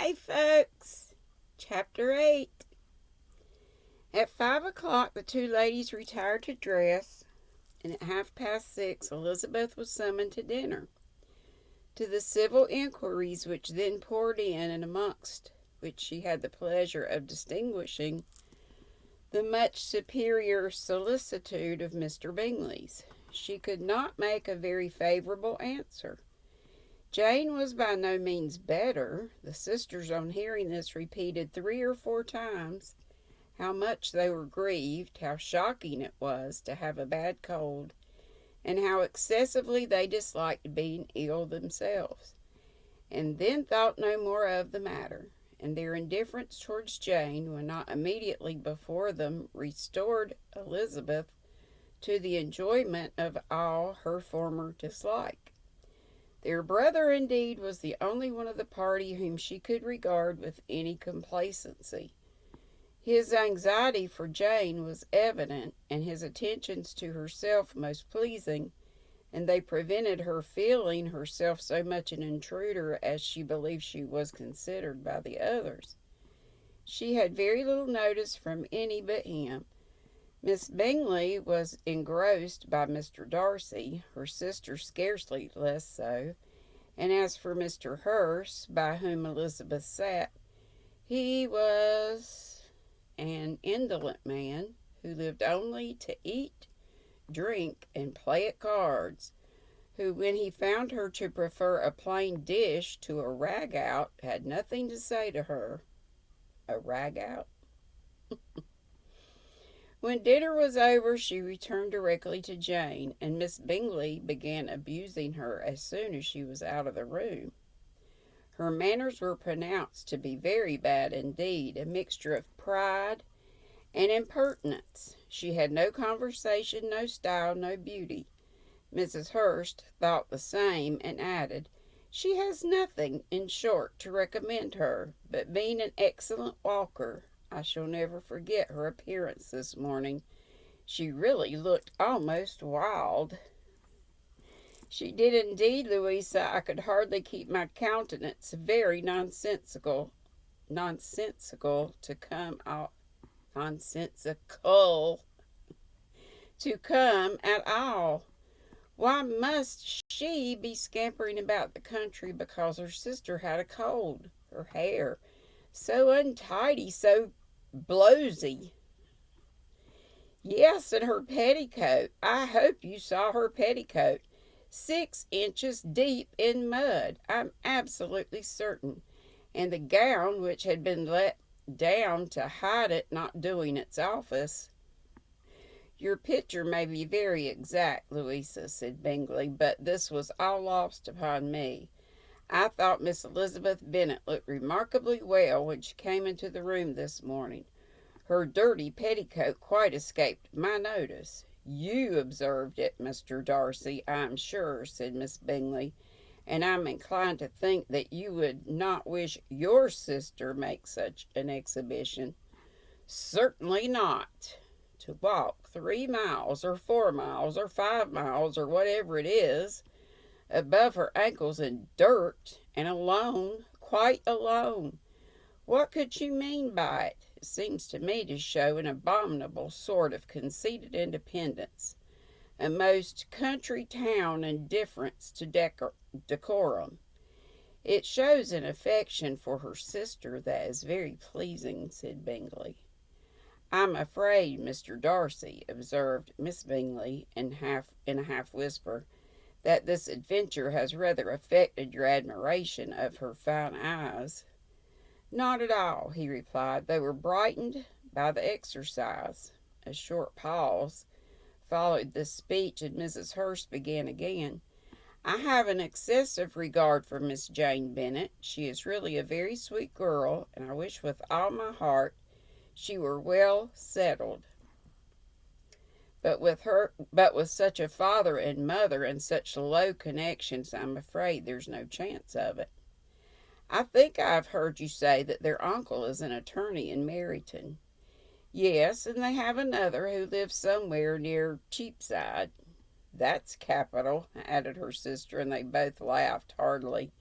Hey, folks. Chapter 8. At 5 o'clock, the two ladies retired to dress, and at 6:30, Elizabeth was summoned to dinner. To the civil inquiries which then poured in, and amongst which she had the pleasure of distinguishing the much superior solicitude of Mr. Bingley's, she could not make a very favourable answer. Jane was by no means better. The sisters, on hearing this, repeated 3 or 4 times how much they were grieved, how shocking it was to have a bad cold, and how excessively they disliked being ill themselves, and then thought no more of the matter, and their indifference towards Jane, when not immediately before them, restored Elizabeth to the enjoyment of all her former dislike. Their brother, indeed, was the only one of the party whom she could regard with any complacency. His anxiety for Jane was evident, and his attentions to herself most pleasing, and they prevented her feeling herself so much an intruder as she believed she was considered by the others. She had very little notice from any but him. Miss Bingley was engrossed by Mr. Darcy, her sister scarcely less so, and as for Mr. Hurst, by whom Elizabeth sat, he was an indolent man who lived only to eat, drink, and play at cards, who, when he found her to prefer a plain dish to a rag-out, had nothing to say to her. A rag-out? When dinner was over, she returned directly to Jane, and Miss Bingley began abusing her as soon as she was out of the room. Her manners were pronounced to be very bad indeed, a mixture of pride and impertinence. She had no conversation, no style, no beauty. Mrs. Hurst thought the same, and added, "She has nothing, in short, to recommend her, but being an excellent walker. I shall never forget her appearance this morning. She really looked almost wild." "She did indeed, Louisa. I could hardly keep my countenance. Very nonsensical to come out, nonsensical to come at all. Why must she be scampering about the country because her sister had a cold? Her hair, so untidy, so blowsy." "Yes, and her petticoat. I hope you saw her petticoat. 6 inches deep in mud, I'm absolutely certain, and the gown which had been let down to hide it not doing its office." "Your picture may be very exact, Louisa," said Bingley, "but this was all lost upon me. I thought Miss Elizabeth Bennet looked remarkably well when she came into the room this morning. Her dirty petticoat quite escaped my notice." "You observed it, Mr. Darcy, I am sure," said Miss Bingley, "and I am inclined to think that you would not wish your sister make such an exhibition." "Certainly not. To walk 3 miles, or 4 miles, or 5 miles, or whatever it is, above her ankles in dirt, and alone, quite alone. What could you mean by it? It seems to me to show an abominable sort of conceited independence, a most country town indifference to decorum. It shows an affection for her sister that is very pleasing," said Bingley. "I'm afraid, Mr. Darcy," observed Miss Bingley in a half whisper, "that this adventure has rather affected your admiration of her fine eyes." "Not at all," he replied. "They were brightened by the exercise." A short pause followed this speech, and Mrs. Hurst began again. "I have an excessive regard for Miss Jane Bennet. She is really a very sweet girl, and I wish with all my heart she were well settled. But with such a father and mother, and such low connections, I'm afraid there's no chance of it." "I think I have heard you say that their uncle is an attorney in Meryton." "Yes, and they have another who lives somewhere near Cheapside." "That's capital," added her sister, and they both laughed heartily.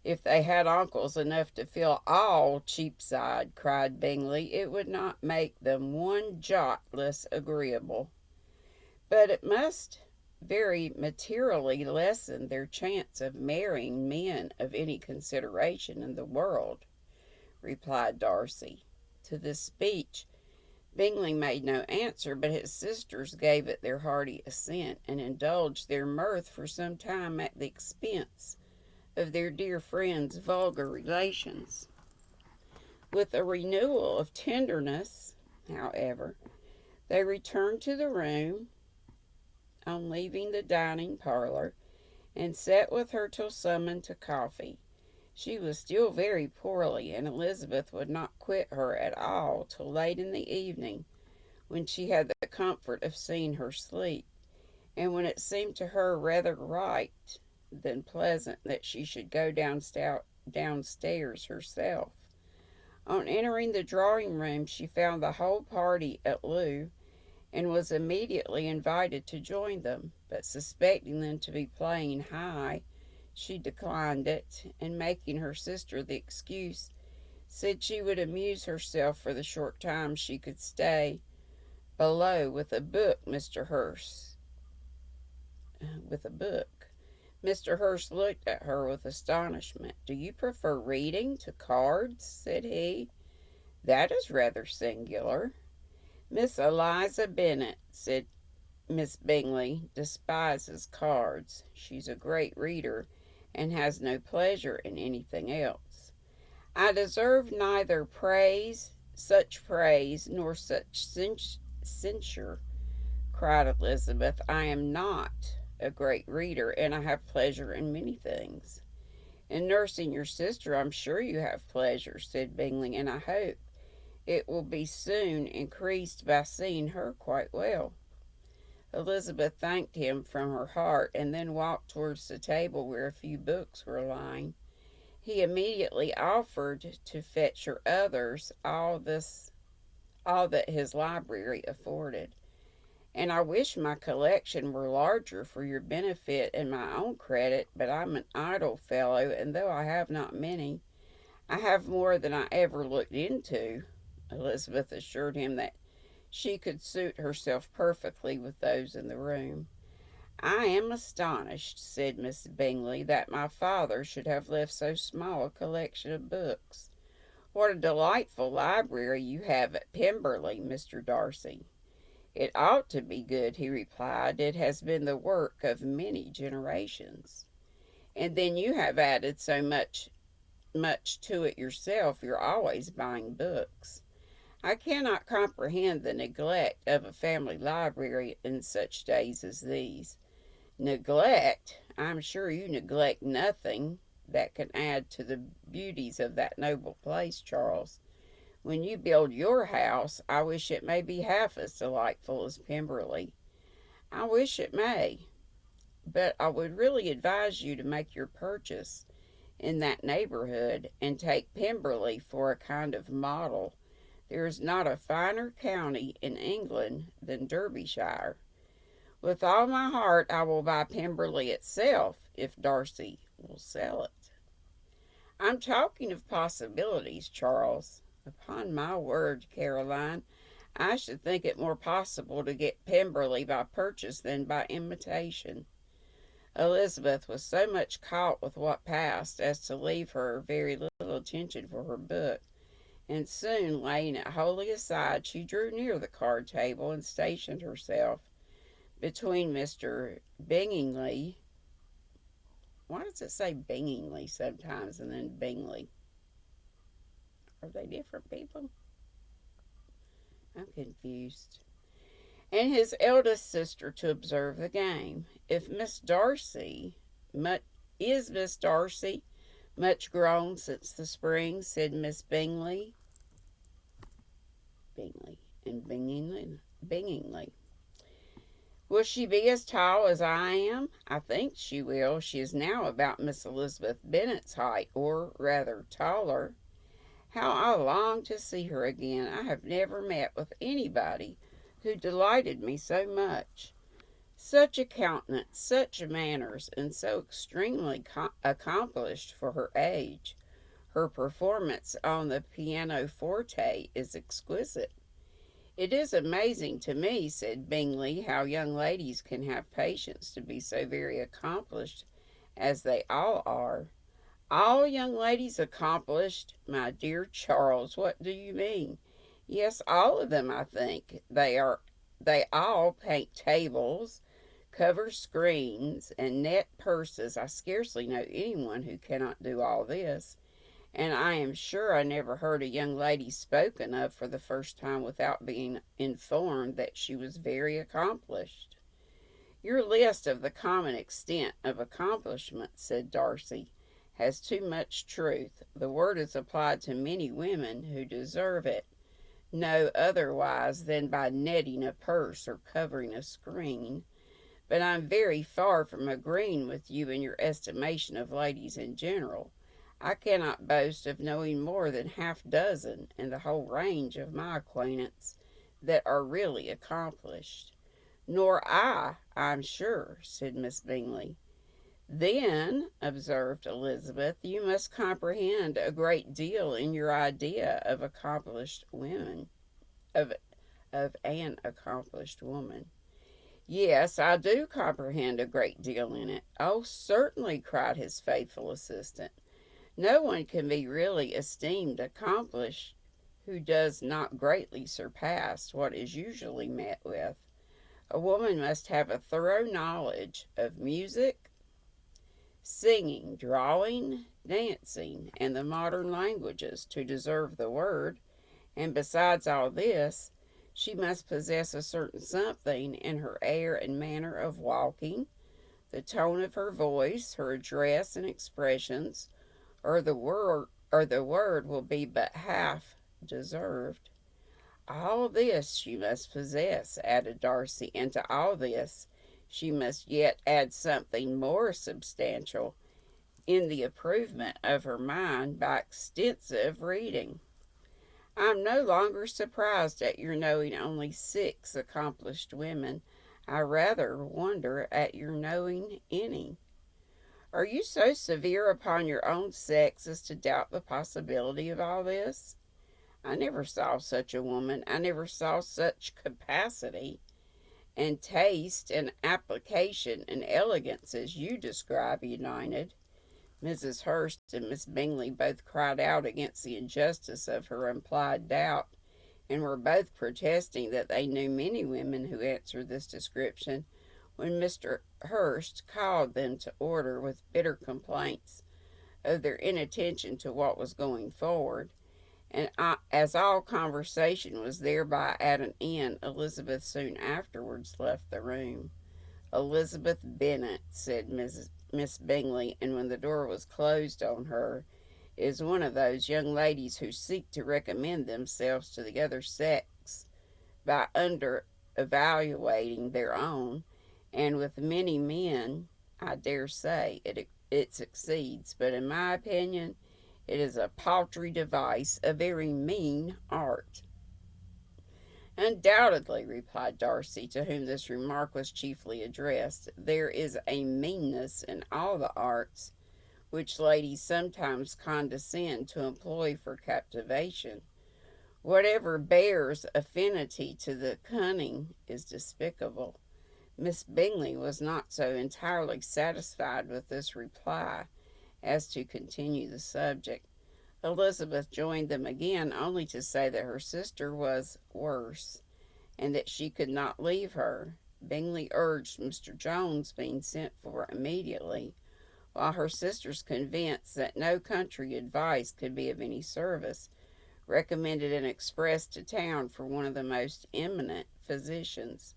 If they had uncles enough to fill all Cheapside, cried Bingley, it would not make them one jot less agreeable. But it must very materially lessen their chance of marrying men of any consideration in the world, replied Darcy. To this speech Bingley made no answer, but his sisters gave it their hearty assent, and indulged their mirth for some time at the expense of their dear friend's vulgar relations. With a renewal of tenderness, however, they returned to the room on leaving the dining parlour, and sat with her till summoned to coffee. She was still very poorly, and Elizabeth would not quit her at all till late in the evening, when she had the comfort of seeing her sleep, and when it seemed to her rather right than pleasant that she should go downstairs herself. On entering the drawing room she found the whole party at loo, and was immediately invited to join them, but suspecting them to be playing high, she declined it, and making her sister the excuse, said she would amuse herself for the short time she could stay below with a book. Mr. Hurst looked at her with astonishment. "Do you prefer reading to cards?" said he. "That is rather singular." "Miss Eliza Bennet," said Miss Bingley, "despises cards. She's a great reader, and has no pleasure in anything else." "I deserve neither such praise, nor such censure," cried Elizabeth. "I am not a great reader, and I have pleasure in many things." "In nursing your sister, I'm sure you have pleasure," said Bingley, "and I hope it will be soon increased by seeing her quite well." Elizabeth thanked him from her heart, and then walked towards the table where a few books were lying. He immediately offered to fetch her others, all that his library afforded. "And I wish my collection were larger for your benefit and my own credit, but I'm an idle fellow, and though I have not many, I have more than I ever looked into." Elizabeth assured him that she could suit herself perfectly with those in the room. "I am astonished," said Miss Bingley, "that my father should have left so small a collection of books. What a delightful library you have at Pemberley, Mr. Darcy." "It ought to be good," he replied. "It has been the work of many generations." "And then you have added so much to it yourself. You're always buying books. I cannot comprehend the neglect of a family library in such days as these." "Neglect! I'm sure you neglect nothing that can add to the beauties of that noble place, Charles. When you build your house, I wish it may be half as delightful as Pemberley." "I wish it may, but I would really advise you to make your purchase in that neighborhood, and take Pemberley for a kind of model. There is not a finer county in England than Derbyshire." "With all my heart I will buy Pemberley itself, if Darcy will sell it." "I'm talking of possibilities, Charles. Upon my word, Caroline, I should think it more possible to get Pemberley by purchase than by imitation." Elizabeth was so much caught with what passed as to leave her very little attention for her book, and soon, laying it wholly aside, she drew near the card table, and stationed herself between Mr. Bingley. Why does it say Bingley sometimes and then Bingley? Are they different people? I'm confused. And his eldest sister, to observe the game. Is Miss Darcy much grown since the spring?" said Miss Bingley. Bingley. "Will she be as tall as I am?" "I think she will. She is now about Miss Elizabeth Bennet's height, or rather taller. How I long to see her again! I have never met with anybody who delighted me so much. Such a countenance, such manners, and so extremely accomplished for her age. Her performance on the pianoforte is exquisite. It is amazing to me, said Bingley, how young ladies can have patience to be so very accomplished as they all are. All young ladies accomplished? My dear Charles, what do you mean? Yes, all of them, I think. They all paint tables, cover screens, and net purses. I scarcely know anyone who cannot do all this, and I am sure I never heard a young lady spoken of for the first time without being informed that she was very accomplished. Your list of the common extent of accomplishment, said Darcy, has too much truth. The word is applied to many women who deserve it no otherwise than by netting a purse or covering a screen. But I'm very far from agreeing with you in your estimation of ladies in general. I cannot boast of knowing more than half dozen in the whole range of my acquaintance that are really accomplished. Nor I'm sure, said Miss Bingley. Then, observed Elizabeth, you must comprehend a great deal in your idea of accomplished women, of an accomplished woman. Yes, I do comprehend a great deal in it. Oh, certainly, cried his faithful assistant. No one can be really esteemed accomplished who does not greatly surpass what is usually met with. A woman must have a thorough knowledge of music, singing, drawing, dancing, and the modern languages to deserve the word, and besides all this, she must possess a certain something in her air and manner of walking, the tone of her voice, her address and expressions, or the word will be but half deserved. All this she must possess, added Darcy, and to all this she must yet add something more substantial in the improvement of her mind by extensive reading. I'm no longer surprised at your knowing only 6 accomplished women. I rather wonder at your knowing any. Are you so severe upon your own sex as to doubt the possibility of all this? I never saw such a woman. I never saw such capacity and taste and application and elegance as you describe united. Mrs. Hurst and Miss Bingley both cried out against the injustice of her implied doubt, and were both protesting that they knew many women who answered this description, when Mr. Hurst called them to order with bitter complaints of their inattention to what was going forward. And as all conversation was thereby at an end, Elizabeth soon afterwards left the room. Elizabeth Bennet, said Miss Bingley, and when the door was closed on her, is one of those young ladies who seek to recommend themselves to the other sex by under-evaluating their own, and with many men, I dare say, it succeeds, but in my opinion, it is a paltry device, a very mean art. Undoubtedly, replied Darcy, to whom this remark was chiefly addressed, there is a meanness in all the arts which ladies sometimes condescend to employ for captivation. Whatever bears affinity to the cunning is despicable. Miss Bingley was not so entirely satisfied with this reply as to continue the subject. Elizabeth joined them again, only to say that her sister was worse, and that she could not leave her. Bingley urged Mr. Jones being sent for immediately, while her sisters, convinced that no country advice could be of any service, recommended an express to town for one of the most eminent physicians.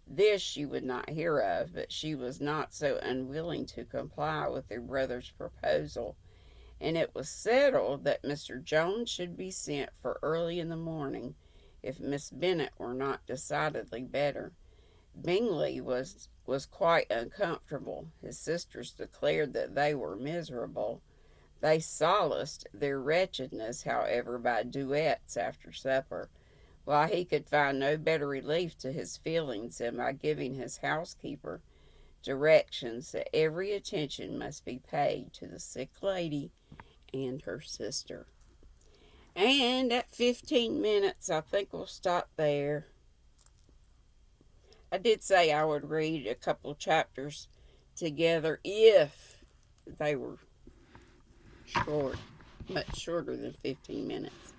This she would not hear of, but she was not so unwilling to comply with their brother's proposal, and it was settled that Mr. Jones should be sent for early in the morning, if Miss Bennet were not decidedly better. Bingley was quite uncomfortable. His sisters declared that they were miserable. They solaced their wretchedness, however, by duets after supper, while he could find no better relief to his feelings than by giving his housekeeper directions that every attention must be paid to the sick lady and her sister. And at 15 minutes, I think we'll stop there. I did say I would read a couple of chapters together if they were short, much shorter than 15 minutes.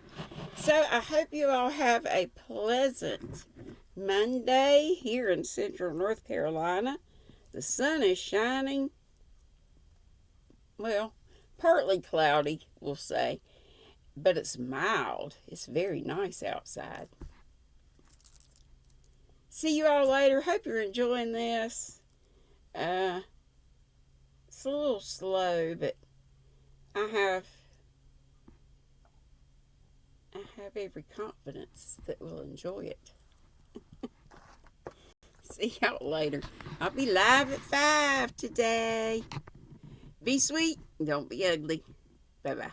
So I hope you all have a pleasant Monday here in central North Carolina. The sun is shining. Well, partly cloudy, we'll say. But it's mild. It's very nice outside. See you all later. Hope you're enjoying this. It's a little slow, but I have every confidence that we'll enjoy it. See y'all later. I'll be live at 5 today. Be sweet. Don't be ugly. Bye-bye.